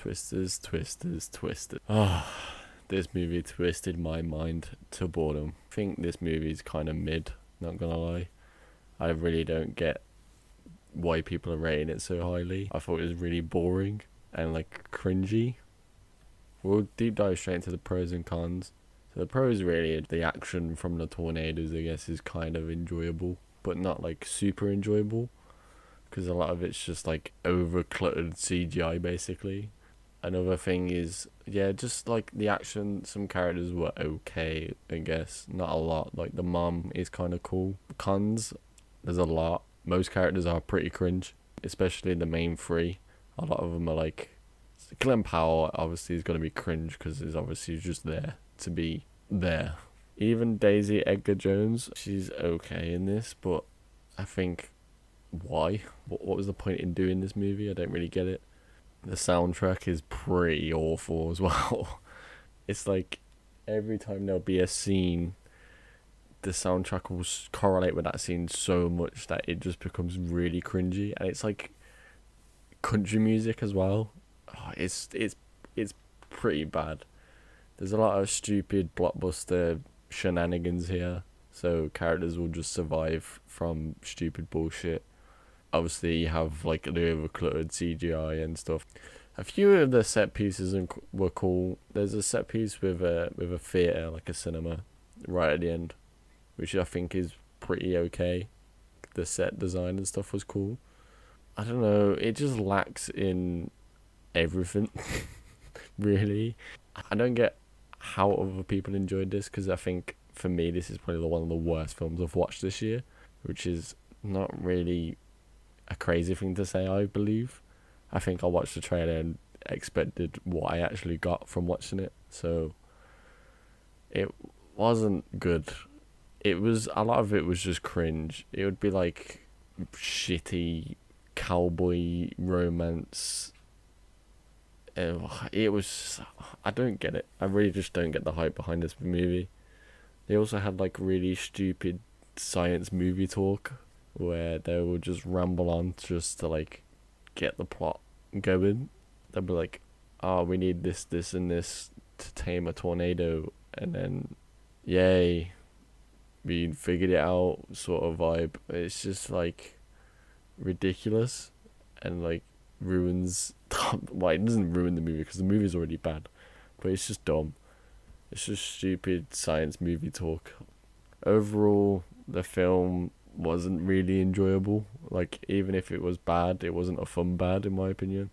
Twisters, twisters, twisters. Oh, this movie twisted my mind to boredom. I think this movie's kind of mid, not gonna lie. I really don't get why people are rating it so highly. I thought it was really boring and like cringy. We'll deep dive straight into the pros and cons. So the pros really, the action from the tornadoes I guess is kind of enjoyable, but not like super enjoyable, because a lot of it's just like over cluttered CGI basically. Another thing is, yeah, just like the action, some characters were okay, I guess. Not a lot. Like the mom is kind of cool. Cons, there's a lot. Most characters are pretty cringe, especially the main three. A lot of them are like, Glenn Powell obviously is going to be cringe because he's obviously just there to be there. Even Daisy Edgar Jones, she's okay in this, but I think, why? What was the point in doing this movie? I don't really get it. The soundtrack is pretty awful as well. It's like every time there'll be a scene, the soundtrack will correlate with that scene so much that it just becomes really cringy, and it's like country music as well. Oh, it's pretty bad. There's a lot of stupid blockbuster shenanigans here, so characters will just survive from stupid bullshit. Obviously, you have like the overcluttered CGI and stuff. A few of the set pieces were cool. There's a set piece with a theater, like a cinema, right at the end, which I think is pretty okay. The set design and stuff was cool. I don't know, it just lacks in everything, really. I don't get how other people enjoyed this, because I think for me this is probably one of the worst films I've watched this year, which is not really a crazy thing to say, I believe. I think I watched the trailer and expected what I actually got from watching it, so it wasn't good. It was, a lot of it was just cringe. It would be like shitty cowboy romance. It was, I don't get it. I really just don't get the hype behind this movie. They also had like really stupid science movie talk where they would just ramble on just to like get the plot going. They'd be like, oh, we need this, this, and this to tame a tornado, and then yay, we figured it out, sort of vibe. It's just like ridiculous and like ruins well, it doesn't ruin the movie because the movie's already bad, but it's just dumb. It's just stupid science movie talk. Overall, the film wasn't really enjoyable. Like, even if it was bad, it wasn't a fun bad in my opinion.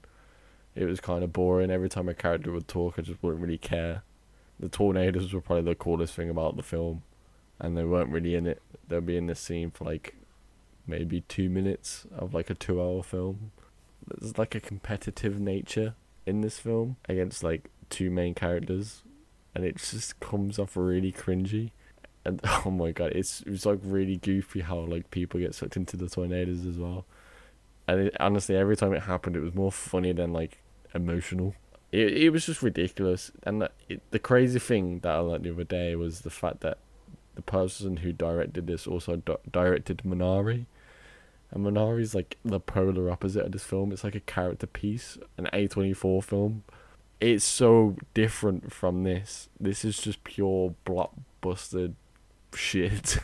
It was kind of boring. Every time a character would talk, I just wouldn't really care. The tornadoes were probably the coolest thing about the film, and they weren't really in it. They'll be in this scene for like maybe 2 minutes of like a 2-hour film. There's like a competitive nature in this film against like two main characters, and it just comes off really cringy. And oh my god, it's like really goofy how like people get sucked into the tornadoes as well. And honestly, every time it happened, it was more funny than like emotional. It was just ridiculous. And the crazy thing that I learned the other day was the fact that the person who directed this also directed Minari. And Minari's like the polar opposite of this film. It's like a character piece, an A24 film. It's so different from this. This is just pure blockbuster shit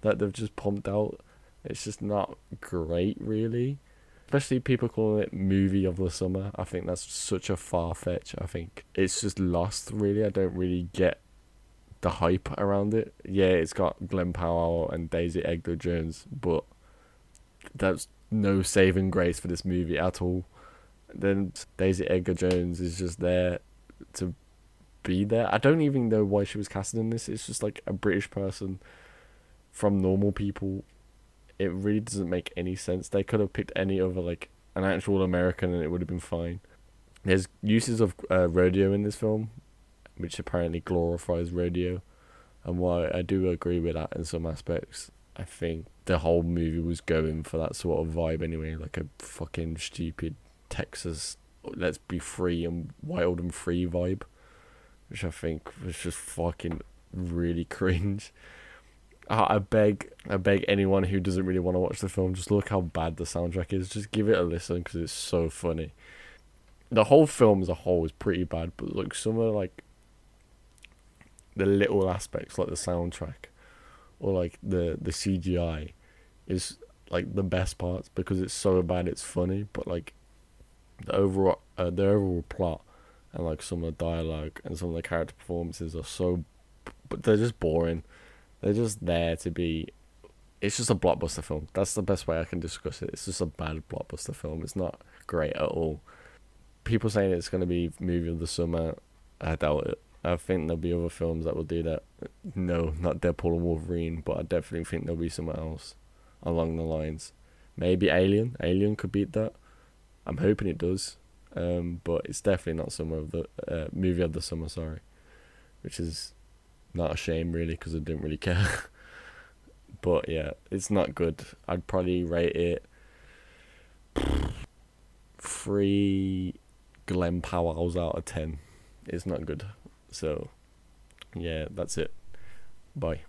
that they've just pumped out. It's just not great, really. Especially people calling it movie of the summer. I think that's such a far fetch. I think it's just lost, really. I don't really get the hype around it. Yeah, it's got Glenn Powell and Daisy Edgar Jones, but that's no saving grace for this movie at all. Then Daisy Edgar Jones is just there to be there. I don't even know why she was casted in this. It's just like a British person from normal people. It really doesn't make any sense. They could have picked any other, like an actual American, and it would have been fine. There's uses of rodeo in this film, which apparently glorifies rodeo, and while I do agree with that in some aspects, I think the whole movie was going for that sort of vibe anyway, like a fucking stupid Texas, let's be free and wild and free vibe, which I think was just fucking really cringe. I beg anyone who doesn't really want to watch the film, just look how bad the soundtrack is. Just give it a listen because it's so funny. the whole film as a whole is pretty bad, but like some of like the little aspects, like the soundtrack or like the CGI, is like the best parts because it's so bad it's funny. But like the overall plot and like some of the dialogue and some of the character performances are so, but they're just boring. They're just there to be. It's just a blockbuster film. That's the best way I can discuss it. It's just a bad blockbuster film. It's not great at all. People saying it's going to be movie of the summer, I doubt it. I think there'll be other films that will do that. No, not Deadpool and Wolverine, but I definitely think there'll be something else along the lines. Maybe Alien. Alien could beat that. I'm hoping it does. But it's definitely not summer of the movie of the summer. Sorry, which is not a shame really because I didn't really care. But yeah, it's not good. I'd probably rate it 3 Glen Powells out of 10. It's not good. So yeah, that's it. Bye.